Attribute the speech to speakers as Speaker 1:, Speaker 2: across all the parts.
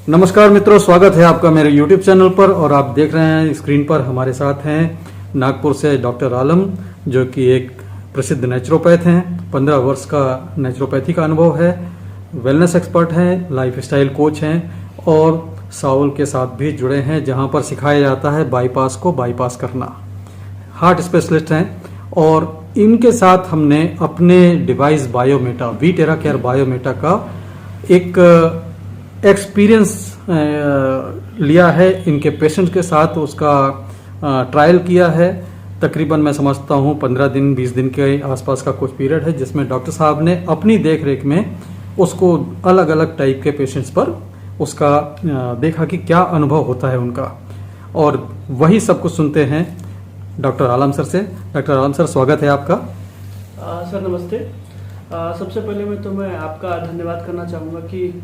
Speaker 1: नमस्कार मित्रों, स्वागत है आपका मेरे YouTube चैनल पर। और आप देख रहे हैं स्क्रीन पर हमारे साथ हैं नागपुर से डॉक्टर आलम, जो कि एक प्रसिद्ध नेचुरोपैथ हैं। 15 वर्ष का नेचुरोपैथी का अनुभव है, वेलनेस एक्सपर्ट हैं, लाइफस्टाइल कोच हैं और साउल के साथ भी जुड़े हैं, जहां पर सिखाया जाता है बाईपास को बाईपास करना। हार्ट स्पेशलिस्ट हैं और इनके साथ हमने अपने डिवाइस बायोमेटा, वी टेरा केयर बायोमेटा का एक एक्सपीरियंस लिया है। इनके पेशेंट के साथ उसका ट्रायल किया है। तकरीबन मैं समझता हूँ 15 दिन 20 दिन के आसपास का कुछ पीरियड है, जिसमें डॉक्टर साहब ने अपनी देख रेख में उसको अलग अलग टाइप के पेशेंट्स पर उसका देखा कि क्या अनुभव होता है उनका, और वही सब कुछ सुनते हैं डॉक्टर आलम सर से। डॉक्टर आलम सर, स्वागत है आपका।
Speaker 2: सर नमस्ते। सबसे पहले मैं आपका धन्यवाद करना चाहूँगा कि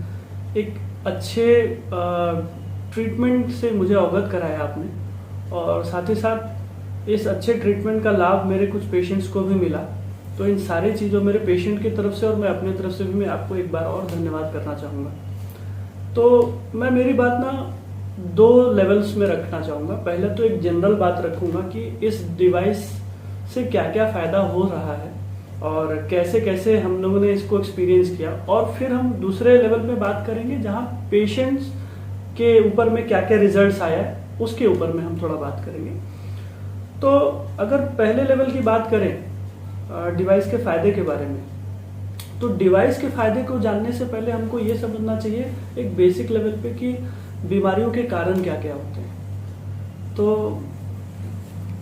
Speaker 2: एक अच्छे ट्रीटमेंट से मुझे अवगत कराया आपने, और साथ ही साथ इस अच्छे ट्रीटमेंट का लाभ मेरे कुछ पेशेंट्स को भी मिला। तो इन सारी चीज़ों, मेरे पेशेंट की तरफ से और मैं अपनी तरफ से भी मैं आपको एक बार और धन्यवाद करना चाहूँगा। तो मैं मेरी बात ना 2 लेवल्स में रखना चाहूँगा। पहले तो एक जनरल बात रखूँगा कि इस डिवाइस से क्या क्या फ़ायदा हो रहा है और कैसे कैसे हम लोगों ने इसको एक्सपीरियंस किया, और फिर हम दूसरे लेवल में बात करेंगे जहाँ पेशेंट्स के ऊपर में क्या क्या रिजल्ट्स आया है, उसके ऊपर में हम थोड़ा बात करेंगे। तो अगर पहले लेवल की बात करें डिवाइस के फायदे के बारे में, तो डिवाइस के फायदे को जानने से पहले हमको ये समझना चाहिए एक बेसिक लेवल पे कि बीमारियों के कारण क्या क्या होते हैं। तो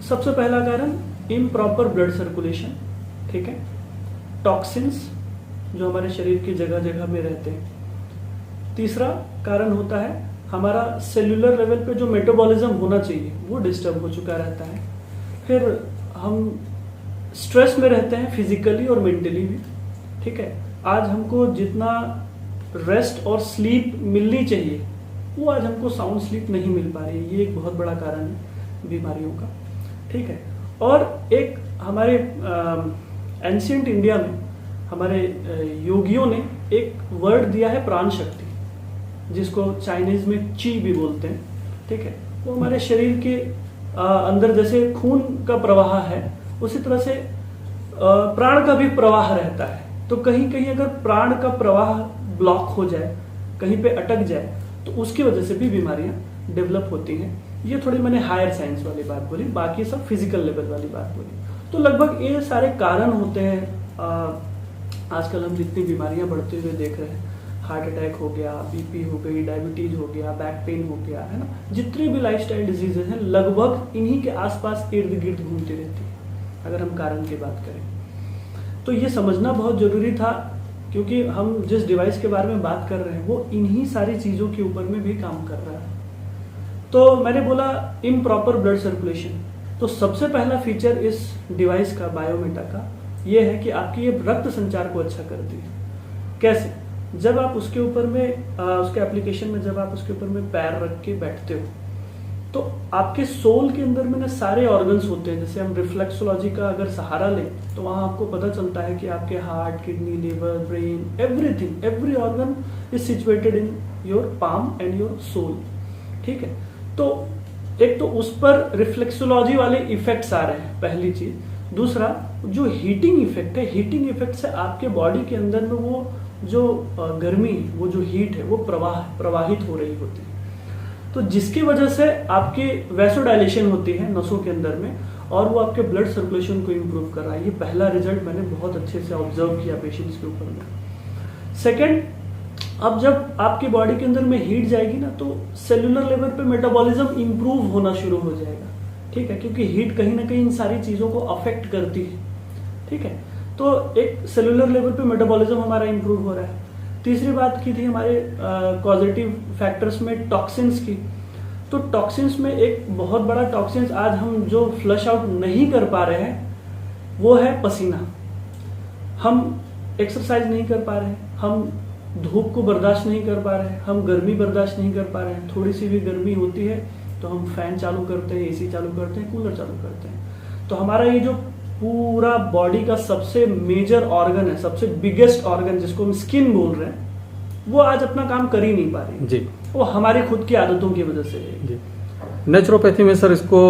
Speaker 2: सबसे पहला कारण इम्प्रॉपर ब्लड सर्कुलेशन, ठीक है। टॉक्सिन्स जो हमारे शरीर की जगह जगह में रहते हैं। तीसरा कारण होता है हमारा सेल्यूलर लेवल पे जो मेटाबॉलिज्म होना चाहिए वो डिस्टर्ब हो चुका रहता है। फिर हम स्ट्रेस में रहते हैं फिजिकली और मेंटली भी, ठीक है। आज हमको जितना रेस्ट और स्लीप मिलनी चाहिए वो आज हमको साउंड स्लीप नहीं मिल पा रही है। ये एक बहुत बड़ा कारण है बीमारियों का, ठीक है। और एक हमारे एंशिएंट इंडिया में हमारे योगियों ने एक वर्ड दिया है प्राण शक्ति, जिसको चाइनीज में ची भी बोलते हैं, ठीक है। वो हमारे शरीर के अंदर जैसे खून का प्रवाह है, उसी तरह से प्राण का भी प्रवाह रहता है। तो कहीं कहीं अगर प्राण का प्रवाह ब्लॉक हो जाए, कहीं पे अटक जाए, तो उसकी वजह से भी बीमारियां डेवलप होती हैं। ये थोड़ी मैंने हायर साइंस वाली बात बोली, बाकी सब फिजिकल लेवल वाली बात बोली। तो लगभग ये सारे कारण होते हैं। आजकल हम जितनी बीमारियां बढ़ते हुए देख रहे हैं, हार्ट अटैक हो गया, बीपी हो गई, डायबिटीज हो गया, बैक पेन हो गया, है ना, जितनी भी लाइफस्टाइल डिजीजेज हैं लगभग इन्हीं के आसपास इर्द गिर्द घूमती रहती है, अगर हम कारण की बात करें। तो ये समझना बहुत जरूरी था, क्योंकि हम जिस डिवाइस के बारे में बात कर रहे हैं वो इन्हीं सारी चीजों के ऊपर में भी काम कर रहा है। तो मैंने बोला इम्प्रॉपर ब्लड सर्कुलेशन। तो सबसे पहला फीचर इस डिवाइस का, बायोमेटा का, ये है कि आपकी ये रक्त संचार को अच्छा करती है। कैसे? जब आप उसके ऊपर में उसके एप्लीकेशन में जब आप उसके ऊपर में पैर रख के बैठते हो, तो आपके सोल के अंदर में ना सारे ऑर्गन्स होते हैं। जैसे हम रिफ्लेक्सोलॉजी का अगर सहारा लें तो वहां आपको पता चलता है कि आपके heart, kidney, liver, brain, everything, every organ is situated in your palm and your sole, ठीक है। तो एक तो उस पर रिफ्लेक्सोलॉजी वाले इफेक्ट्स आ रहे हैं, पहली चीज। दूसरा, जो हीटिंग इफेक्ट है, हीटिंग इफेक्ट से आपके बॉडी के अंदर में वो जो गर्मी, वो जो हीट है वो प्रवाहित हो रही होती है। तो जिसकी वजह से आपकी वैसोडाइलेशन होती है नसों के अंदर में, और वो आपके ब्लड सर्कुलेशन को इम्प्रूव कर रहा है। ये पहला रिजल्ट मैंने बहुत अच्छे से ऑब्जर्व किया पेशेंट्स के ऊपर में। सेकेंड, अब जब आपकी बॉडी के अंदर में हीट जाएगी ना, तो सेल्यूलर लेवल पे मेटाबॉलिज्म इंप्रूव होना शुरू हो जाएगा, ठीक है, क्योंकि हीट कहीं ना कहीं इन सारी चीजों को अफेक्ट करती है, ठीक है। तो एक सेल्यूलर लेवल पे मेटाबॉलिज्म हमारा इंप्रूव हो रहा है। तीसरी बात की थी हमारे पॉजिटिव फैक्टर्स में टॉक्सिन्स की। तो टॉक्सिन्स में एक बहुत बड़ा टॉक्सिन्स आज हम जो फ्लश आउट नहीं कर पा रहे हैं वो है पसीना। हम एक्सरसाइज नहीं कर पा रहे हैं, हम धूप को बर्दाश्त नहीं कर पा रहे हैं, हम गर्मी बर्दाश्त नहीं कर पा रहे हैं। थोड़ी सी भी गर्मी होती है तो हम फैन चालू करते हैं, एसी चालू करते हैं, कूलर चालू करते हैं। तो हमारा ये जो पूरा बॉडी का सबसे मेजर ऑर्गन है, सबसे बिगेस्ट ऑर्गन जिसको हम स्किन बोल रहे हैं, वो आज अपना काम कर ही नहीं पा रही
Speaker 1: जी।
Speaker 2: वो हमारी खुद की आदतों की वजह से है।
Speaker 1: जी। नेचुरोपैथी में सर इसको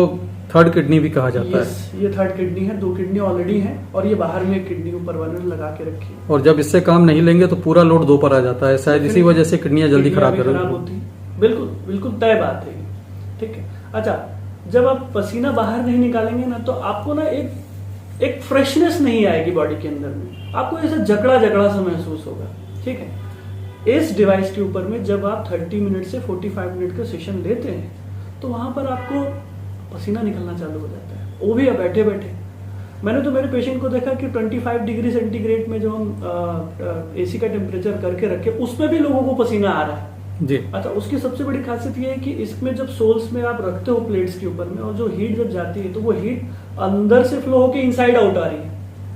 Speaker 1: थर्ड किडनी भी कहा जाता है।
Speaker 2: ये थर्ड किडनी है, 2 किडनी ऑलरेडी है और ये बाहर में एक किडनी ऊपर वाले लगा के रखी है।
Speaker 1: और जब इससे काम नहीं लेंगे तो पूरा लोड 2 पर आ जाता है, शायद इसी वजह से किडनियां जल्दी खराब
Speaker 2: होती है। बिल्कुल बिल्कुल तय बात है, ठीक है। अच्छा, जब आप पसीना बाहर नहीं निकालेंगे ना तो आपको ना एक फ्रेशनेस नहीं आएगी बॉडी के अंदर में, आपको ऐसा जकड़ा जकड़ा सा महसूस होगा, ठीक है। इस डिवाइस के ऊपर में जब आप 30 मिनट से 45 मिनट का सेशन लेते हैं तो वहां पर आपको पसीना निकलना चालू हो जाता है, वो भी बैठे बैठे। मैंने तो मेरे पेशेंट को देखा कि 25 डिग्री सेंटीग्रेड में जो हम एसी का टेम्परेचर करके रखे उसमें भी लोगों को पसीना आ रहा है
Speaker 1: जी।
Speaker 2: अच्छा, उसकी सबसे बड़ी खासियत ये है कि इसमें जब सोल्स में आप रखते हो प्लेट्स के ऊपर में और जो हीट जब जाती है तो वो हीट अंदर से फ्लो होकर इनसाइड आउट आ रही है।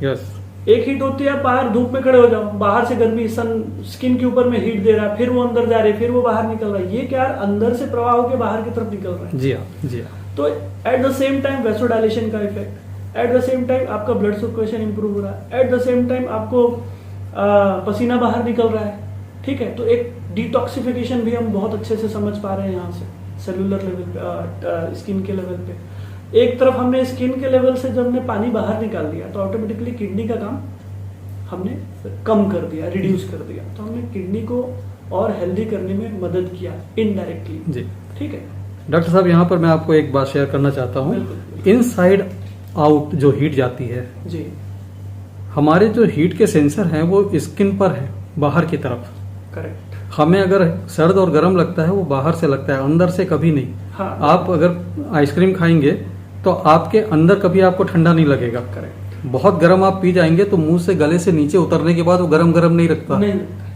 Speaker 1: यस।
Speaker 2: एक हीट होती है बाहर धूप में खड़े हो जाओ, बाहर से गर्मी सन स्किन के ऊपर में हीट दे रहा है, फिर वो अंदर जा रही है, फिर वो बाहर निकल रहा है। ये क्या अंदर से प्रवाह होकर बाहर की तरफ निकल रहा है।
Speaker 1: जी हाँ, जी हाँ।
Speaker 2: तो at the same time vasodilation का effect, at the same time आपका ब्लड सर्कुलेशन इंप्रूव हो रहा है, एट द सेम टाइम आपको पसीना बाहर निकल रहा है, ठीक है। तो एक डिटॉक्सिफिकेशन भी हम बहुत अच्छे से समझ पा रहे हैं यहाँ से सेलुलर लेवल पे, स्किन के लेवल पे। एक तरफ हमने स्किन के लेवल से जब हमने पानी बाहर निकाल दिया तो ऑटोमेटिकली किडनी का काम हमने कम कर दिया, रिड्यूस कर दिया, तो हमने किडनी को और हेल्दी करने में मदद किया इनडायरेक्टली जी, ठीक है।
Speaker 1: डॉक्टर साहब, यहाँ पर मैं आपको एक बात शेयर करना चाहता हूँ। इनसाइड आउट जो हीट जाती है
Speaker 2: जी,
Speaker 1: हमारे जो हीट के सेंसर हैं वो स्किन पर है, बाहर की तरफ।
Speaker 2: करेक्ट।
Speaker 1: हमें अगर सर्द और गर्म लगता है वो बाहर से लगता है, अंदर से कभी नहीं।
Speaker 2: हाँ,
Speaker 1: आप अगर आइसक्रीम खाएंगे तो आपके अंदर कभी आपको ठंडा नहीं लगेगा।
Speaker 2: करेक्ट।
Speaker 1: बहुत गर्म आप पी जाएंगे तो मुंह से गले से नीचे उतरने के बाद वो गरम गरम नहीं रखता,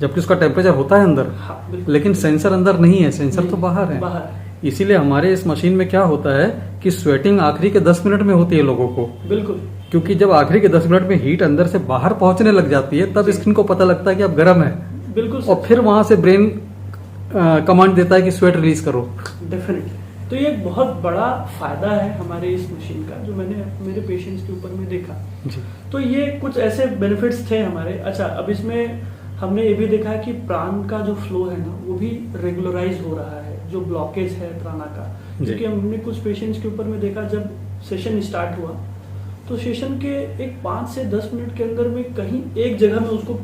Speaker 1: जबकि उसका टेम्परेचर होता है अंदर।
Speaker 2: हाँ,
Speaker 1: लेकिन सेंसर अंदर नहीं है, सेंसर तो बाहर है। इसीलिए हमारे इस मशीन में क्या होता है कि स्वेटिंग आखिरी के 10 मिनट में होती है लोगों को।
Speaker 2: बिल्कुल।
Speaker 1: क्योंकि जब आखिरी के 10 मिनट में हीट अंदर से बाहर पहुंचने लग जाती है तब स्किन को पता लगता है कि अब गर्म है।
Speaker 2: बिल्कुल।
Speaker 1: और फिर वहां से ब्रेन कमांड देता है कि स्वेट रिलीज करो।
Speaker 2: डेफिनेटली। तो ये एक बहुत बड़ा फायदा है हमारे इस मशीन का जो मैंने मेरे पेशेंट्स के ऊपर में देखा जी। तो ये कुछ ऐसे बेनिफिट्स थे हमारे। अच्छा, अब इसमें हमने ये भी देखा है कि प्राण का जो फ्लो है ना वो भी रेगुलराइज हो रहा है, जो ब्लॉकेज है प्राणा का। क्योंकि हमने कुछ पेशेंट्स के ऊपर में देखा जब सेशन स्टार्ट हुआ तो सेशन के एक 5 से 10 मिनट के अंदर में कहीं एक जगह में उसको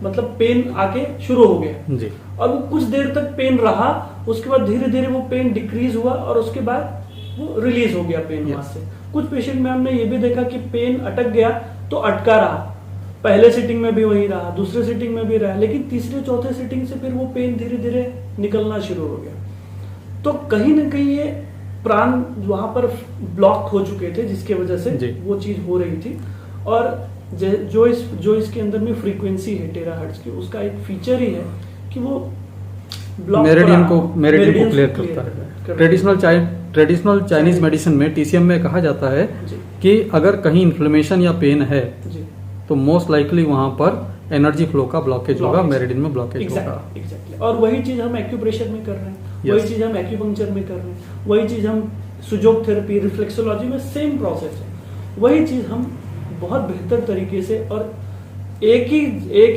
Speaker 2: मतलब पेन आके शुरू हो गया
Speaker 1: जी।
Speaker 2: और वो कुछ देर तक पेन रहा, उसके बाद धीरे धीरे वो पेन डिक्रीज हुआ और उसके बाद वो रिलीज हो गया पेन वहां से। कुछ पेशेंट में हमने ये भी देखा कि पेन अटक गया तो अटका रहा, पहले सिटिंग में भी वही रहा, दूसरे सिटिंग में भी रहा, लेकिन तीसरे चौथे सिटिंग से फिर वो पेन धीरे धीरे निकलना शुरू हो गया। तो कहीं ना कहीं ये प्राण वहां पर ब्लॉक हो चुके थे जिसके वजह से वो चीज हो रही थी। और जो इसके अंदर में फ्रीक्वेंसी है टेराहर्ट्ज की, उसका एक फीचर ही है कि वो
Speaker 1: मेरिडियन को क्लियर करता है। ट्रेडिशनल चाइनीज मेडिसिन में टीसीएम में कहा जाता है कि अगर कहीं इन्फ्लेमेशन या पेन है तो मोस्ट लाइकली वहां पर एनर्जी फ्लो का ब्लॉकेज होगा, मेरिडियन में ब्लॉकेज होगा।
Speaker 2: एग्जैक्टली। और वही चीज हम एक्यूप्रेशर में कर रहे हैं, वही चीज हम एक्यूपंक्चर में कर रहे हैं, वही चीज हम सुजोग थेरेपी, रिफ्लेक्सोलॉजी में सेम प्रोसेस है। वही चीज हम बहुत बेहतर तरीके से और एक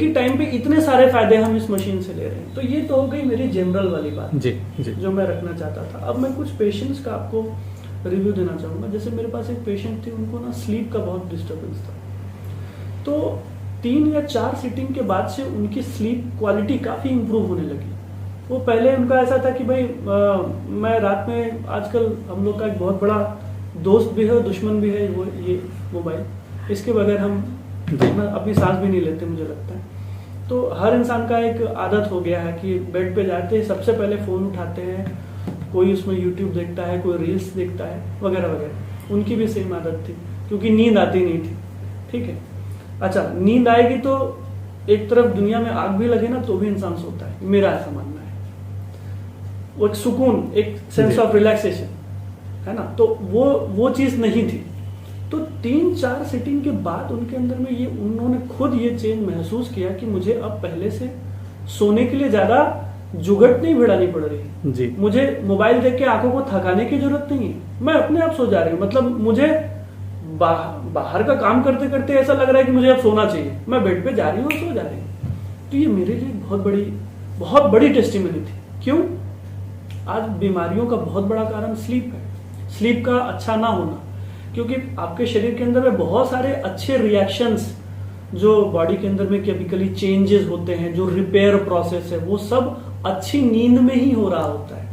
Speaker 2: ही टाइम पे इतने सारे फायदे हम इस मशीन से ले रहे हैं। तो ये तो हो गई मेरी जनरल वाली बात
Speaker 1: जी, जी।
Speaker 2: जो मैं रखना चाहता था। अब मैं कुछ पेशेंट्स का आपको रिव्यू देना चाहूंगा। जैसे मेरे पास एक पेशेंट थी, उनको ना स्लीप का बहुत डिस्टर्बेंस था। तो 3 या 4 सिटिंग के बाद से उनकी स्लीप क्वालिटी काफी इंप्रूव होने लगी। वो पहले उनका ऐसा था कि भाई मैं रात में, आजकल हम लोग का एक बहुत बड़ा दोस्त भी है और दुश्मन भी है वो ये मोबाइल, इसके बगैर हम अपनी सांस भी नहीं लेते मुझे लगता है। तो हर इंसान का एक आदत हो गया है कि बेड पे जाते हैं सबसे पहले फोन उठाते हैं, कोई उसमें यूट्यूब देखता है, कोई रील्स देखता है वगैरह वगैरह। उनकी भी सेम आदत थी क्योंकि नींद आती नहीं थी, ठीक है। अच्छा, नींद आएगी तो एक तरफ दुनिया में आग भी लगे ना तो भी इंसान सोता है, मेरा ऐसा मानना है। वो एक सुकून, एक सेंस ऑफ रिलैक्सेशन है ना, तो वो चीज नहीं थी। तो 3-4 सिटिंग के बाद उनके अंदर में ये, उन्होंने खुद ये चेंज महसूस किया कि मुझे अब पहले से सोने के लिए ज्यादा जुगट नहीं भिड़ानी पड़ रही जी। मुझे मोबाइल देख के आंखों को थकाने की जरूरत नहीं है, मैं अपने आप सो जा रही हूँ। मतलब मुझे बाहर का काम करते करते ऐसा लग रहा है कि मुझे अब सोना चाहिए, मैं बेड पे जा रही हूँ और सो जा रही हूँ। तो ये मेरे लिए बहुत बड़ी बहुत बड़ी टेस्टिमनी थी। क्यों? आज बीमारियों का बहुत बड़ा कारण स्लीप है, स्लीप का अच्छा ना होना, क्योंकि आपके शरीर के अंदर में बहुत सारे अच्छे रिएक्शंस जो बॉडी के अंदर में केमिकली चेंजेस होते हैं, जो रिपेयर प्रोसेस है, वो सब अच्छी नींद में ही हो रहा होता है।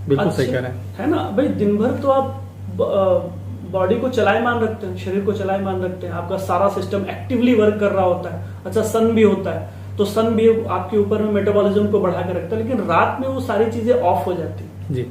Speaker 1: बिल्कुल सही कह रहे हैं,
Speaker 2: है ना भाई। दिन भर तो आप बॉडी को चलायमान रखते हैं, शरीर को चलायमान रखते हैं, आपका सारा सिस्टम एक्टिवली वर्क कर रहा होता है। अच्छा, सन भी होता है, तो सन भी आपके ऊपर में मेटाबॉलिज्म को बढ़ा कर रखता है, लेकिन रात में वो सारी चीजें ऑफ हो जाती है
Speaker 1: जी।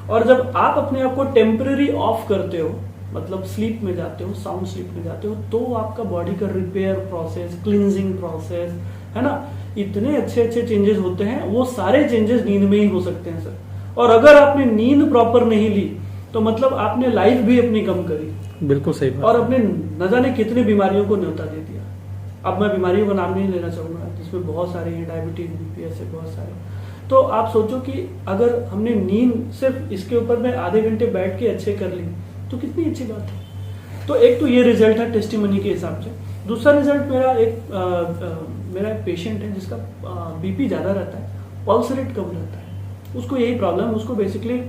Speaker 2: और जब आप अपने आप को टेम्पररी ऑफ करते हो, मतलब स्लीप में जाते हो, साउंड स्लीप में जाते हो, तो आपका बॉडी का रिपेयर प्रोसेस, क्लींजिंग प्रोसेस, है ना, इतने अच्छे अच्छे चेंजेस होते हैं। वो सारे चेंजेस नींद में ही हो सकते हैं सर। और अगर आपने नींद प्रॉपर नहीं ली तो मतलब आपने लाइफ भी अपनी कम करी।
Speaker 1: बिल्कुल सही बात।
Speaker 2: और अपने न जाने कितनी बीमारियों को न्योता दे दिया। अब मैं बीमारियों का नाम नहीं लेना चाहूंगा, जिसमें बहुत सारे हैं, डायबिटीज, बीपी, ऐसे बहुत सारे। तो आप सोचो कि अगर हमने नींद सिर्फ इसके ऊपर में आधे घंटे बैठ के अच्छे कर ली तो कितनी अच्छी बात है। तो एक तो ये रिजल्ट है टेस्टिमनी के हिसाब से। दूसरा रिजल्ट मेरा एक पेशेंट है जिसका बीपी ज्यादा रहता है, पल्स रेट कम रहता है। उसको यही प्रॉब्लम, उसको बेसिकली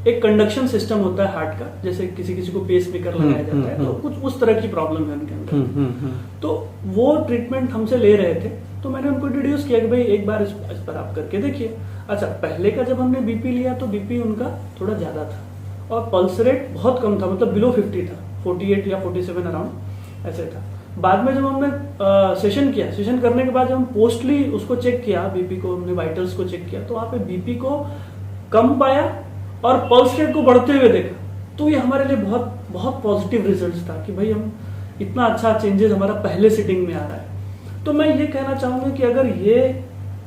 Speaker 2: एक कंडक्शन सिस्टम होता है हार्ट का, जैसे किसी किसी को पेस मेकर लगाया जाता है, तो कुछ उस तरह की प्रॉब्लम है उनके अंदर। तो वो ट्रीटमेंट हमसे ले रहे थे, तो मैंने उनको इंट्रोड्यूस किया कि भाई एक बार इस पर आप करके देखिए। अच्छा, पहले का जब हमने बीपी लिया तो बीपी उनका थोड़ा ज्यादा था और पल्स रेट बहुत कम था, मतलब बिलो 50 था, 48 या 47 अराउंड ऐसे था। बाद में जब हमने सेशन किया, सेशन करने के बाद जब हम पोस्टली उसको चेक किया, बीपी को, हमने वाइटल्स को चेक किया, तो वहां पे बीपी को कम पाया और पल्स रेट को बढ़ते हुए देखा। तो ये हमारे लिए बहुत बहुत पॉजिटिव रिजल्ट था कि भाई हम इतना अच्छा चेंजेस हमारा पहले सिटिंग में आ रहा है। तो मैं ये कहना चाहूंगा कि अगर ये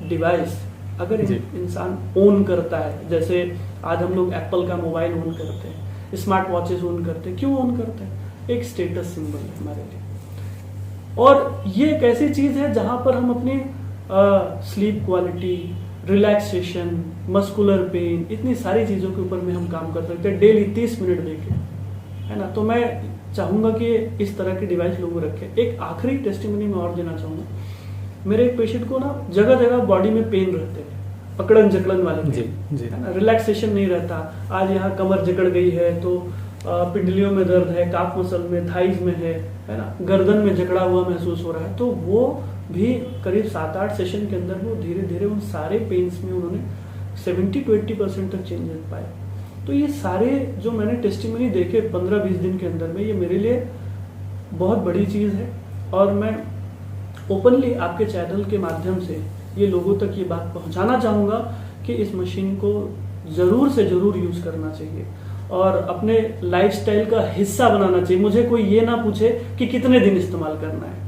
Speaker 2: डिवाइस अगर इंसान ओन करता है, जैसे आज हम लोग एप्पल का मोबाइल ओन करते हैं, स्मार्ट वॉचेस ओन करते हैं, क्यों ओन करते हैं? एक स्टेटस सिंबल है हमारे लिए। और ये एक ऐसी चीज है जहां पर हम अपनी sleep quality, relaxation, muscular pain, इतनी सारी चीजों के ऊपर में हम काम कर सकते हैं डेली 30 मिनट देके, है ना। तो मैं चाहूंगा कि इस तरह की डिवाइस लोग रखें। एक आखिरी टेस्टिमनी में और देना चाहूंगा। मेरे एक पेशेंट को ना जगह जगह बॉडी में पेन रहते हैं, अकड़न जकड़न वाले पेन, है ना, रिलैक्सेशन नहीं रहता। आज यहाँ कमर जकड़ गई है तो पिंडलियों में दर्द है, काफ मसल में, थाइज में है ना, गर्दन में जकड़ा हुआ महसूस हो रहा है। तो वो भी करीब 7-8 सेशन के अंदर वो धीरे धीरे उन सारे पेन्स में उन्होंने 70 to 80% तक चेंजेस पाए। तो ये सारे जो मैंने टेस्टिमनी देखे 15-20 दिन के अंदर में, ये मेरे लिए बहुत बड़ी चीज है। और मैं ओपनली आपके चैनल के माध्यम से ये लोगों तक ये बात पहुंचाना चाहूंगा कि इस मशीन को जरूर से जरूर यूज करना चाहिए और अपने लाइफस्टाइल का हिस्सा बनाना चाहिए। मुझे कोई ये ना पूछे कि कितने दिन इस्तेमाल करना है।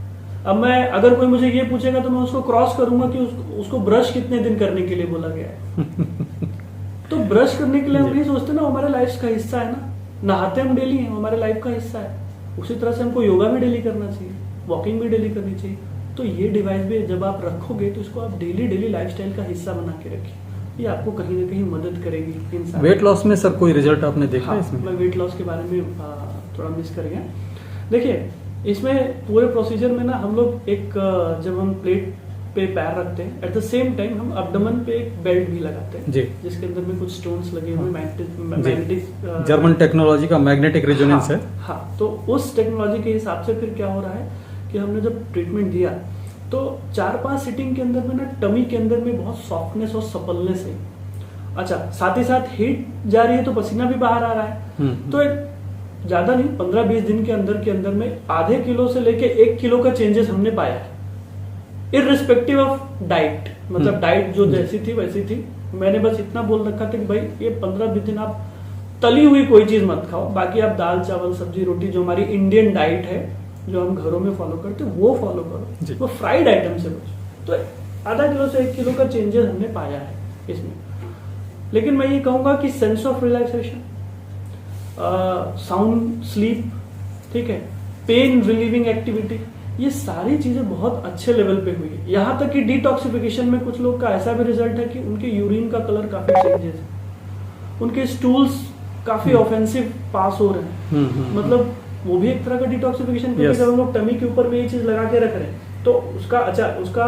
Speaker 2: अब मैं अगर कोई मुझे ये पूछेगा तो मैं उसको क्रॉस करूंगा कि उसको ब्रश कितने दिन करने के लिए बोला गया है। तो ब्रश करने के लिए हम नहीं सोचते ना, हमारे लाइफ का हिस्सा है ना। नहाते हम डेली हैं, हमारे लाइफ का हिस्सा है। उसी तरह से हमको योगा भी डेली करना चाहिए, वॉकिंग भी डेली करनी चाहिए। तो ये डिवाइस भी जब आप रखोगे तो इसको आप डेली लाइफस्टाइल का हिस्सा बना के रखिए, ये आपको कहीं ना कहीं मदद करेगी। इंसान
Speaker 1: वेट लॉस में सर कोई रिजल्ट आपने देखा?
Speaker 2: हाँ,
Speaker 1: इसमें
Speaker 2: मैं वेट लॉस के बारे में थोड़ा मिस कर गया। देखिए, इसमें पूरे प्रोसीजर में ना हम लोग एक जब हम प्लेट पे पैर रखते हैं, एट द सेम टाइम हम अब्डोमेन पे एक बेल्ट भी लगाते हैं जिसके अंदर में कुछ स्टोन्स लगे हुए, मैग्नेटिक,
Speaker 1: जर्मन टेक्नोलॉजी का मैग्नेटिक रेजोनेंस है।
Speaker 2: हाँ, तो उस टेक्नोलॉजी के हिसाब से फिर क्या हो रहा है कि हमने जब ट्रीटमेंट दिया तो 4-5 सिटिंग के अंदर में ना टमी के अंदर में बहुत सॉफ्टनेस और सपलनेस है। अच्छा, साथ ही साथ हीट जा रही है तो पसीना भी बाहर आ रहा है। तो एक ज्यादा नहीं, 15-20 दिन के अंदर में आधे किलो से लेके 1 किलो का चेंजेस हमने पाया है, इररिस्पेक्टिव ऑफ डाइट। मतलब डाइट जो जैसी थी वैसी थी। मैंने बस इतना बोल रखा था कि भाई ये 15-20 दिन आप तली हुई कोई चीज मत खाओ, बाकी आप दाल चावल सब्जी रोटी जो हमारी इंडियन डाइट है, जो हम घरों में फॉलो करते हैं, वो फॉलो करो, वो फ्राइड आइटम से बचो। तो आधा किलो से 1 किलो का चेंजेस हमने पाया है इसमें। लेकिन मैं ये कहूंगा कि sense of relaxation, sound sleep, ठीक है, पेन रिलीविंग एक्टिविटी, ये सारी चीजें बहुत अच्छे लेवल पे हुई है। यहाँ तक कि डिटॉक्सिफिकेशन में कुछ लोग का ऐसा भी रिजल्ट है कि उनके यूरिन का कलर काफी चेंजेस है, उनके स्टूल्स काफी ऑफेंसिव पास हो रहे हैं। मतलब वो भी एक तरह का डिटॉक्सिफिकेशन, क्योंकि जब हम लोग टमी के ऊपर में ये चीज लगा के रख रहे हैं तो उसका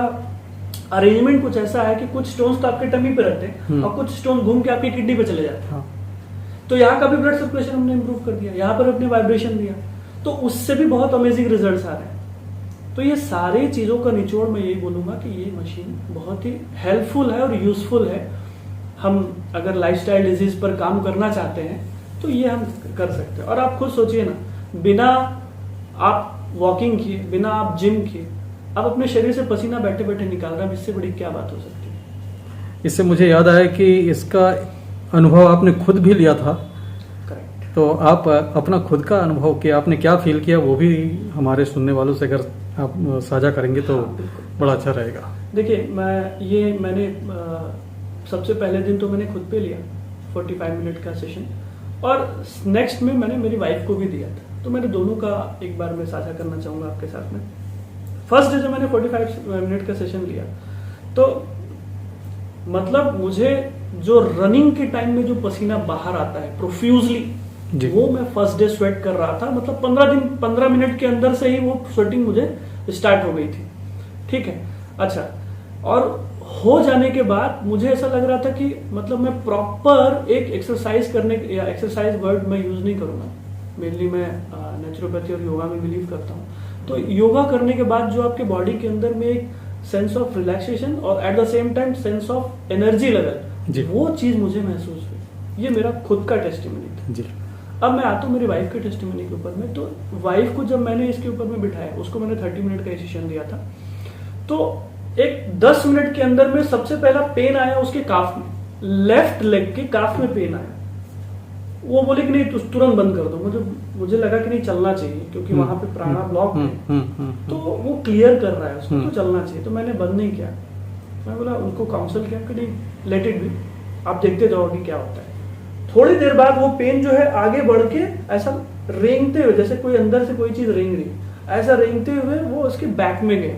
Speaker 2: अरेंजमेंट कुछ ऐसा है कि कुछ स्टोन्स तो आपके टमी पे रहते हैं और कुछ स्टोन घूम के आपकी किडनी पे चले जाते हैं।
Speaker 1: हाँ।
Speaker 2: तो यहाँ का भी ब्लड सर्कुलेशन हमने इंप्रूव कर दिया, यहाँ पर अपने वाइब्रेशन दिया, तो उससे भी बहुत अमेजिंग रिजल्ट्स आ रहे हैं। तो ये सारी चीजों का निचोड़ मैं यही बोलूंगा कि ये मशीन बहुत ही हेल्पफुल है और यूजफुल है। हम अगर लाइफस्टाइल डिजीज पर काम करना चाहते हैं तो ये हम कर सकते हैं। और आप खुद सोचिए ना, बिना आप वॉकिंग किए, बिना आप जिम किए, आप अपने शरीर से पसीना बैठे बैठे निकाल रहे हैं, इससे बड़ी क्या बात हो सकती है।
Speaker 1: इससे मुझे याद आया कि इसका अनुभव आपने खुद भी लिया था।
Speaker 2: करेक्ट।
Speaker 1: तो आप अपना खुद का अनुभव किया, आपने क्या फील किया, वो भी हमारे सुनने वालों से अगर आप साझा करेंगे तो बड़ा अच्छा रहेगा।
Speaker 2: देखिए, मैंने सबसे पहले दिन तो मैंने खुद पे लिया 45 मिनट का सेशन, और नेक्स्ट में मैंने मेरी वाइफ को भी दिया था। तो मैंने दोनों का एक बार मैं साझा करना चाहूंगा आपके साथ में। फर्स्ट डे जब मैंने 45 मिनट का सेशन लिया तो मतलब मुझे जो रनिंग के टाइम में जो पसीना बाहर आता है प्रोफ्यूजली, वो मैं फर्स्ट डे स्वेट कर रहा था। मतलब 15 मिनट के अंदर से ही वो स्वेटिंग मुझे स्टार्ट हो गई थी। ठीक है, अच्छा। और हो जाने के बाद मुझे ऐसा लग रहा था कि मतलब मैं प्रॉपर एक एक्सरसाइज करने, या एक्सरसाइज वर्ड मैं यूज नहीं करूंगा, मेनली मैं नेचुरोपैथी और योगा में बिलीव करता हूँ। तो योगा करने के बाद जो आपके बॉडी के अंदर में एक सेंस ऑफ रिलैक्सेशन और eight the same time sense of energy level, वो चीज मुझे महसूस हुई। ये मेरा खुद का टेस्टिमनी था जी। अब मैं आता हूँ मेरी वाइफ के टेस्टिमनी के ऊपर में। तो वाइफ को जब मैंने इसके ऊपर में बिठाया, उसको मैंने 30 मिनट का सेशन दिया था, तो एक 10 मिनट के अंदर में सबसे पहला पेन आया उसके काफ में, लेफ्ट लेग के काफ में पेन आया। वो बोले कि नहीं तुरंत बंद कर दो। मुझे लगा कि नहीं चलना चाहिए, क्योंकि वहां पे प्राणा ब्लॉक है, तो वो क्लियर कर रहा है उसको, तो चलना चाहिए। तो मैंने बंद नहीं किया। मैं बोला, उनको काउंसिल किया कि नहीं लेट इट बी, आप देखते जाओगे क्या होता है। थोड़ी देर बाद वो पेन जो है आगे बढ़ के ऐसा रेंगते हुए, जैसे कोई अंदर से कोई चीज रेंग रही, ऐसा रेंगते हुए वो उसके बैक में गया,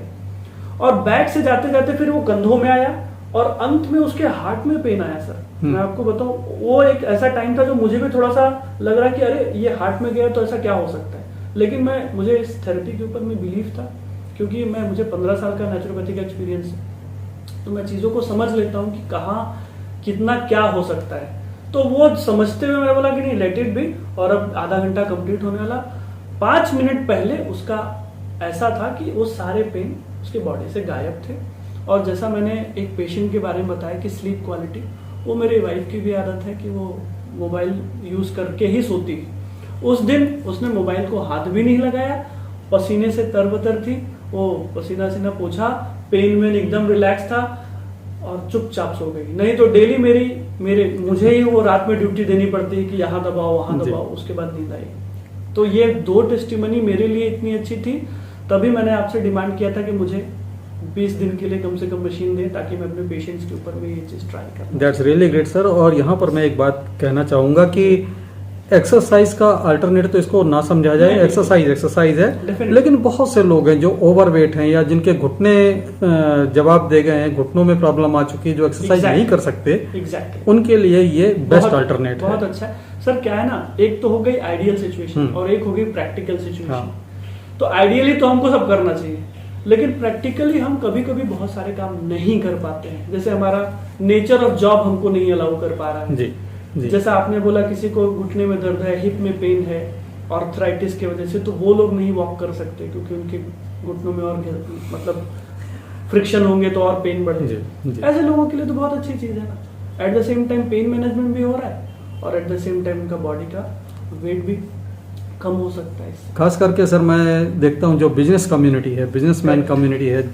Speaker 2: और बैक से जाते जाते फिर वो कंधों में आया, और अंत में उसके हार्ट में पेन आया। सर मैं आपको बताऊं, वो एक ऐसा टाइम था जो मुझे भी थोड़ा सा लग रहा कि अरे ये हार्ट में गया तो ऐसा क्या हो सकता है। लेकिन मुझे इस थेरेपी के ऊपर में बिलीव था, क्योंकि मुझे 15 साल का नेचुरोपैथी का एक्सपीरियंस है, तो मैं चीजों को समझ लेता हूँ कि कहाँ कितना क्या हो सकता है। तो वो समझते हुए मैं बोला कि नहीं लेट इट बी, और अब आधा घंटा कंप्लीट होने वाला। 5 मिनट पहले उसका ऐसा था कि वो सारे पेन उसके बॉडी से गायब थे। और जैसा मैंने एक पेशेंट के बारे में बताया कि स्लीप क्वालिटी, वो मेरी वाइफ की भी आदत है कि वो मोबाइल यूज करके ही सोती। उस दिन उसने मोबाइल को हाथ भी नहीं लगाया, पसीने से तरबतर थी, वो पसीना सीना पोछा, पेन में एकदम रिलैक्स था और चुपचाप सो गई। नहीं तो डेली मुझे ही वो रात में ड्यूटी देनी पड़ती है कि यहाँ दबाओ वहां दबाओ, उसके बाद नींद आई। तो ये 2 टेस्टिमनी मेरे लिए इतनी अच्छी थी, तभी मैंने आपसे डिमांड किया था कि मुझे 20 दिन के लिए कम से कम मशीन दें, ताकि मैं अपने पेशेंट्स के ऊपर भी ये चीज ट्राई करूं।
Speaker 1: That's really great sir. और यहाँ पर मैं एक बात कहना चाहूंगा कि एक्सरसाइज का अल्टरनेट तो इसको ना समझा जाए, एक्सरसाइज है, लेकिन बहुत से लोग हैं जो ओवरवेट हैं या जिनके घुटने जवाब दे गए हैं, घुटनों में प्रॉब्लम आ चुकी है, जो एक्सरसाइज नहीं कर सकते, उनके लिए ये बेस्ट अल्टरनेट है।
Speaker 2: बहुत अच्छा है सर। क्या है ना, एक तो हो गई आइडियल सिचुएशन और एक हो गई प्रैक्टिकल सिचुएशन। तो आइडियली तो हमको सब करना चाहिए, लेकिन प्रैक्टिकली हम कभी कभी बहुत सारे काम नहीं कर पाते हैं। जैसे हमारा नेचर ऑफ जॉब हमको नहीं अलाउ कर पा रहा है। जी। जैसा आपने बोला, किसी को घुटने में दर्द है, हिप में पेन है आर्थराइटिस की वजह से, तो वो लोग नहीं वॉक कर सकते, क्योंकि उनके घुटनों में और मतलब फ्रिक्शन होंगे तो और पेन बढ़ेगा। ऐसे लोगों के लिए तो बहुत अच्छी चीज है ना। Eight the same time pain management भी हो रहा है, और एट द सेम टाइम उनका बॉडी का वेट भी कम हो सकता है।
Speaker 1: खास करके सर मैं देखता हूँ जो बिजनेस कम्युनिटी है, बिजनेसमैन कम्युनिटी है,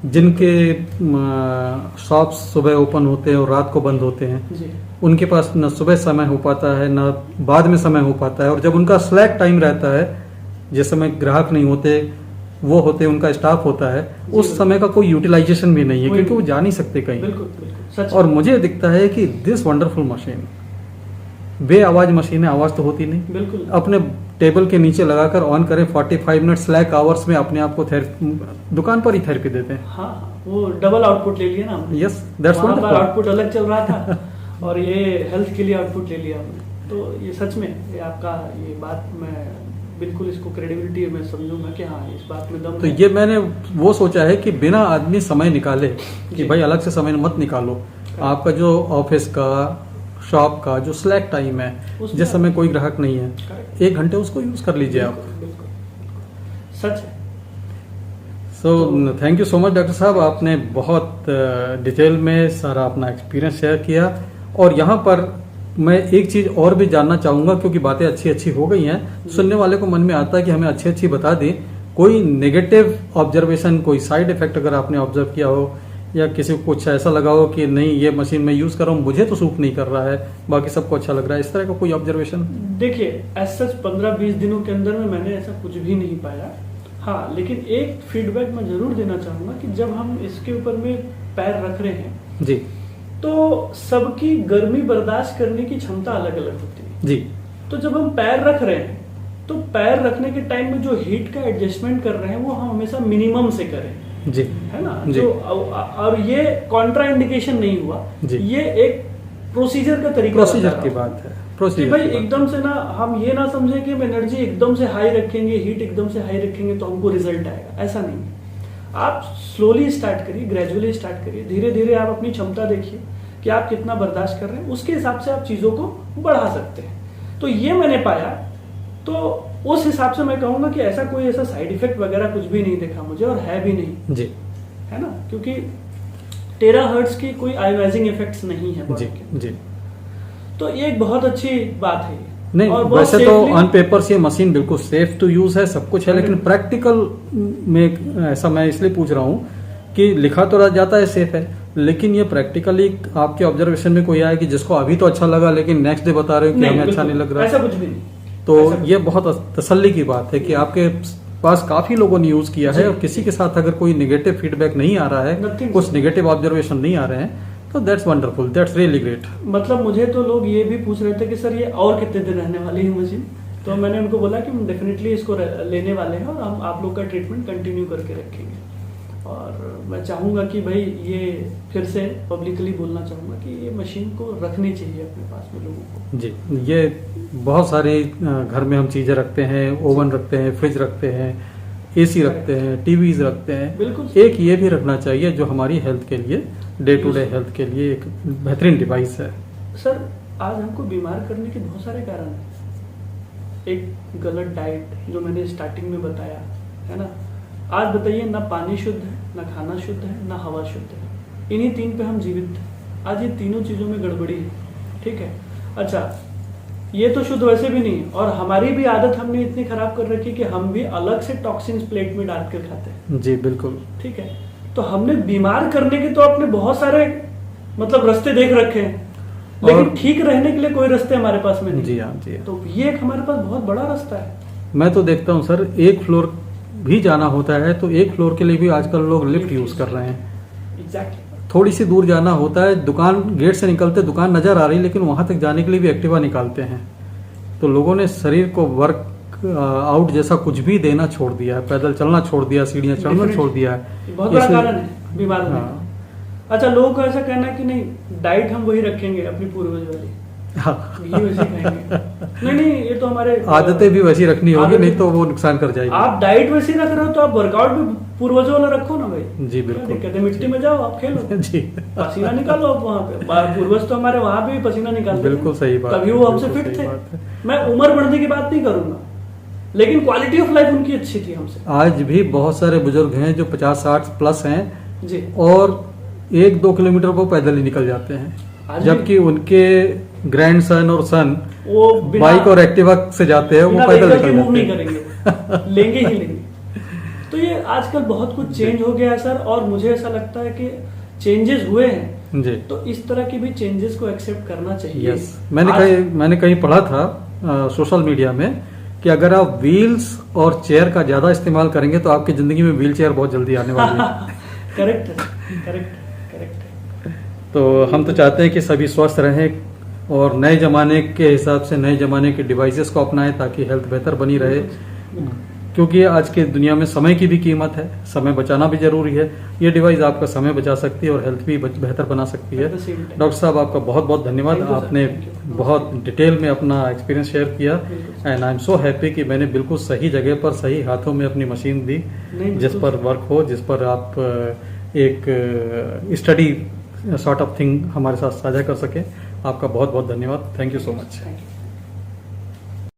Speaker 1: जिनके शॉप्स सुबह ओपन होते हैं और रात को बंद होते हैं जी। उनके पास न सुबह समय हो पाता है न बाद में समय हो पाता है, और जब उनका स्लैक टाइम रहता है, जिस समय ग्राहक नहीं होते, वो होते उनका स्टाफ होता है, उस समय का कोई यूटिलाइजेशन भी नहीं है, क्योंकि वो जा नहीं सकते कहीं।
Speaker 2: बिल्कुल।
Speaker 1: और मुझे दिखता है कि दिस वंडरफुल मशीन, बे आवाज मशीन है, आवाज तो होती नहीं, बिल्कुल अपने टेबल के नीचे लगाकर ऑन करें, 45 मिनट स्लैक आवर्स में अपने आप को दुकान पर ही थेरेपी देते हैं।
Speaker 2: हाँ, वो डबल आउटपुट ले लिया ना।
Speaker 1: Yes, that's wonderful.
Speaker 2: आउटपुट अलग चल रहा था और ये हेल्थ के लिए आउटपुट ले लिया हमने। तो ये सच में ये आपका ये बात मैं बिल्कुल इसको क्रेडिबिलिटी मैं समझूंगा कि हाँ इस बात में दम
Speaker 1: तो
Speaker 2: है।
Speaker 1: ये मैंने वो सोचा है कि बिना आदमी समय निकाले कि
Speaker 2: जी।
Speaker 1: भाई अलग से समय मत निकालो, आपका जो ऑफिस का शॉप का जो स्लैक टाइम है
Speaker 2: उसमें
Speaker 1: जिस समय कोई ग्राहक नहीं है,
Speaker 2: Correct।
Speaker 1: 1 घंटे उसको यूज कर लीजिए आप।
Speaker 2: बिल्कुल, बिल्कुल। सच है।
Speaker 1: So thank you so much doctor साहब, आपने बहुत डिटेल में सारा अपना एक्सपीरियंस शेयर किया। और यहाँ पर मैं एक चीज और भी जानना चाहूंगा, क्योंकि बातें अच्छी अच्छी हो गई हैं, सुनने वाले को मन में आता है कि हमें अच्छी अच्छी बता दें, कोई नेगेटिव ऑब्जर्वेशन, कोई साइड इफेक्ट अगर आपने ऑब्जर्व किया हो या किसी को कुछ ऐसा लगा हो कि नहीं ये मशीन मैं यूज कर रहा हूँ, मुझे तो सूट नहीं कर रहा है, बाकी सबको अच्छा लग रहा है, इस तरह का कोई ऑब्जर्वेशन?
Speaker 2: देखिए एज सच 15-20 दिनों के अंदर में मैंने ऐसा कुछ भी नहीं पाया। हाँ, लेकिन एक फीडबैक मैं जरूर देना चाहूंगा कि जब हम इसके ऊपर में पैर रख रहे हैं
Speaker 1: जी
Speaker 2: तो सबकी गर्मी बर्दाश्त करने की क्षमता अलग अलग होती है
Speaker 1: जी।
Speaker 2: तो जब हम पैर रख रहे हैं तो पैर रखने के टाइम में जो हीट का एडजस्टमेंट कर रहे हैं वो हम हमेशा मिनिमम से करें,
Speaker 1: जी
Speaker 2: है ना।
Speaker 1: जी।
Speaker 2: जो और ये कॉन्ट्रा इंडिकेशन नहीं हुआ
Speaker 1: जी।
Speaker 2: ये एक प्रोसीजर का तरीका
Speaker 1: प्रोसीजर
Speaker 2: बता
Speaker 1: की
Speaker 2: रहा हूं।
Speaker 1: बात है,
Speaker 2: कि
Speaker 1: प्रोसीजर
Speaker 2: भाई
Speaker 1: की बात।
Speaker 2: एकदम से ना हम ये ना समझे कि हम एनर्जी एकदम से हाई रखेंगे, हीट एकदम से हाई रखेंगे तो हमको रिजल्ट आएगा, ऐसा नहीं है। आप स्लोली स्टार्ट करिए, ग्रेजुअली स्टार्ट करिए, धीरे धीरे आप अपनी क्षमता देखिए कि आप कितना बर्दाश्त कर रहे हैं, उसके हिसाब से आप चीजों को बढ़ा सकते हैं। तो ये मैंने पाया, तो उस हिसाब से मैं कहूंगा कि ऐसा कोई ऐसा साइड इफेक्ट वगैरह कुछ भी नहीं देखा मुझे, और है भी नहीं,
Speaker 1: जी
Speaker 2: है ना, क्योंकि टेराहर्ट्ज की कोई आयोनाइजिंग इफेक्ट्स नहीं है body
Speaker 1: जी
Speaker 2: के।
Speaker 1: जी।
Speaker 2: तो ये एक बहुत अच्छी बात है।
Speaker 1: नहीं,
Speaker 2: और बहुत
Speaker 1: वैसे तो
Speaker 2: safely-
Speaker 1: ऑन पेपर से मशीन बिल्कुल सेफ टू यूज है, सब कुछ है, लेकिन प्रैक्टिकल में ऐसा मैं इसलिए पूछ रहा हूँ कि लिखा तो रह जाता है सेफ है, लेकिन ये प्रैक्टिकली आपके ऑब्जर्वेशन में कोई आया कि जिसको अभी तो अच्छा लगा लेकिन नेक्स्ट डे बता रहे हो कि हमें अच्छा नहीं लग रहा,
Speaker 2: ऐसा कुछ भी नहीं।
Speaker 1: तो
Speaker 2: ऐसा कुछ
Speaker 1: ये बहुत तसल्ली की बात है कि आपके पास काफी लोगों ने यूज किया है
Speaker 2: जी।
Speaker 1: और किसी के साथ अगर कोई निगेटिव फीडबैक नहीं आ रहा है,
Speaker 2: Nothing,
Speaker 1: कुछ
Speaker 2: sir।
Speaker 1: निगेटिव ऑब्जर्वेशन नहीं आ रहे हैं, तो that's wonderful, that's really great.
Speaker 2: मतलब मुझे तो लोग ये भी पूछ रहे थे कि सर ये और कितने दिन रहने वाली है मशीन, तो मैंने उनको बोला कि हम डेफिनेटली इसको लेने वाले हैं और हम आप लोग का ट्रीटमेंट कंटिन्यू करके रखेंगे। और मैं चाहूंगा कि भाई ये फिर से पब्लिकली बोलना चाहूंगा कि ये मशीन को रखनी चाहिए अपने पास में लोगों को।
Speaker 1: जी, ये बहुत सारे घर में हम चीजें रखते हैं, ओवन रखते हैं, फ्रिज रखते हैं, एसी रखते हैं, टीवीज रखते हैं,
Speaker 2: बिल्कुल।
Speaker 1: एक ये भी रखना चाहिए जो हमारी हेल्थ के लिए, डे टू डे हेल्थ के लिए एक बेहतरीन डिवाइस है।
Speaker 2: सर आज हमको बीमार करने के बहुत सारे कारण हैं। एक गलत डाइट जो मैंने स्टार्टिंग में बताया, है ना। आज बताइए ना पानी शुद्ध है, ना खाना शुद्ध है, ना हवा शुद्ध है, इन्हीं 3 पे हम जीवित हैं। आज ये तीनों चीजों में गड़बड़ी है, ठीक है। अच्छा, ये तो शुद्ध वैसे भी नहीं, और हमारी भी आदत हमने इतनी खराब कर रखी कि हम भी अलग से टॉक्सिन्स प्लेट में डाल कर खाते हैं,
Speaker 1: जी बिल्कुल।
Speaker 2: ठीक है। तो हमने बीमार करने के तो अपने बहुत सारे मतलब रास्ते देख रखे हैं, लेकिन
Speaker 1: और-
Speaker 2: ठीक रहने के लिए कोई रास्ते हमारे पास में नहीं।
Speaker 1: जी हाँ, जी हाँ।
Speaker 2: तो ये एक हमारे पास बहुत बड़ा रास्ता है।
Speaker 1: मैं तो देखता हूँ सर, एक फ्लोर भी जाना होता है तो एक फ्लोर के लिए भी आजकल लोग लिफ्ट यूज कर रहे हैं।
Speaker 2: एग्जैक्टली।
Speaker 1: थोड़ी सी दूर जाना होता है, दुकान गेट से निकलते दुकान नजर आ रही, लेकिन वहां तक जाने के लिए भी एक्टिवा निकालते हैं। तो लोगों ने शरीर को वर्क आउट जैसा कुछ भी देना छोड़ दिया है, पैदल चलना छोड़ दिया, सीढ़ियां चढ़ना
Speaker 2: Definitely।
Speaker 1: छोड़ दिया है।
Speaker 2: बहुत बड़ा
Speaker 1: इसलिए-
Speaker 2: कारण है बीमार होने
Speaker 1: हाँ।
Speaker 2: का। अच्छा, लोगों को ऐसा कहना है कि नहीं डाइट हम वही रखेंगे अपनी पूर्वज वाली,
Speaker 1: हाँ।
Speaker 2: ये वैसे खाएंगे। नहीं नहीं, ये तो हमारे
Speaker 1: आदतें भी वैसी रखनी होगी,
Speaker 2: आदतें-
Speaker 1: नहीं तो वो नुकसान कर जाएगी।
Speaker 2: आप डाइट वैसे रख रहे हो तो आप वर्कआउट भी पूर्वजों वाला रखो ना भाई।
Speaker 1: जी
Speaker 2: क्या
Speaker 1: बिल्कुल।
Speaker 2: दिक्कत है, मिट्टी में जाओ आप खेलो,
Speaker 1: जी
Speaker 2: पसीना निकालो आप वहाँ पे। पूर्वज तो हमारे वहाँ पे भी पसीना निकालते थे।
Speaker 1: बिल्कुल सही बात
Speaker 2: तभी
Speaker 1: है,
Speaker 2: वो हमसे
Speaker 1: बिल्कुल
Speaker 2: फिट
Speaker 1: सही
Speaker 2: थे।
Speaker 1: बात है।
Speaker 2: मैं उम्र बढ़ने की बात नहीं करूंगा, लेकिन क्वालिटी ऑफ लाइफ उनकी अच्छी थी हमसे।
Speaker 1: आज भी बहुत सारे बुजुर्ग हैं जो 50-60 प्लस हैं
Speaker 2: जी।
Speaker 1: और 1-2 किलोमीटर वो पैदल ही निकल जाते हैं,
Speaker 2: आज
Speaker 1: जबकि उनके ग्रैंड सन और सन
Speaker 2: वो बिना
Speaker 1: बाइक और एक्टिवा से जाते हैं, वो
Speaker 2: बिना
Speaker 1: पैदल
Speaker 2: व्हीकल के
Speaker 1: निकल
Speaker 2: मूव नहीं
Speaker 1: जाते हैं।
Speaker 2: करेंगे, लेंगे ही लेंगे। तो ये आजकल बहुत कुछ चेंज हो गया है सर, और मुझे ऐसा लगता है कि चेंजेस हुए हैं,
Speaker 1: जी
Speaker 2: तो इस तरह की भी चेंजेस को एक्सेप्ट करना चाहिए।
Speaker 1: यस। मैंने कहीं पढ़ा था सोशल मीडिया में कि अगर आप व्हील्स और चेयर का ज्यादा इस्तेमाल करेंगे तो आपकी जिंदगी में व्हील चेयर बहुत जल्दी आने वाली है।
Speaker 2: करेक्ट है, करेक्ट है।
Speaker 1: तो हम तो चाहते हैं कि सभी स्वस्थ रहें और नए जमाने के हिसाब से नए जमाने के डिवाइसेस को अपनाएं ताकि हेल्थ बेहतर बनी रहे। क्योंकि आज की दुनिया में समय की भी कीमत है, समय बचाना भी जरूरी है। ये डिवाइस आपका समय बचा सकती है और हेल्थ भी बेहतर बना सकती है।
Speaker 2: At the same time.
Speaker 1: Doctor साहब, आपका बहुत बहुत धन्यवाद।
Speaker 2: Thank you, sir.
Speaker 1: आपने
Speaker 2: Thank you.
Speaker 1: बहुत डिटेल में अपना एक्सपीरियंस शेयर किया
Speaker 2: बिल्कुल।
Speaker 1: And I am so happy कि मैंने बिल्कुल सही जगह पर सही हाथों में अपनी मशीन दी,
Speaker 2: नहीं,
Speaker 1: जिस
Speaker 2: बिल्कुल।
Speaker 1: पर वर्क हो, जिस पर आप एक स्टडी सॉर्ट ऑफ थिंग हमारे साथ साझा कर सके। आपका बहुत बहुत धन्यवाद। Thank you so much.
Speaker 2: Thank you.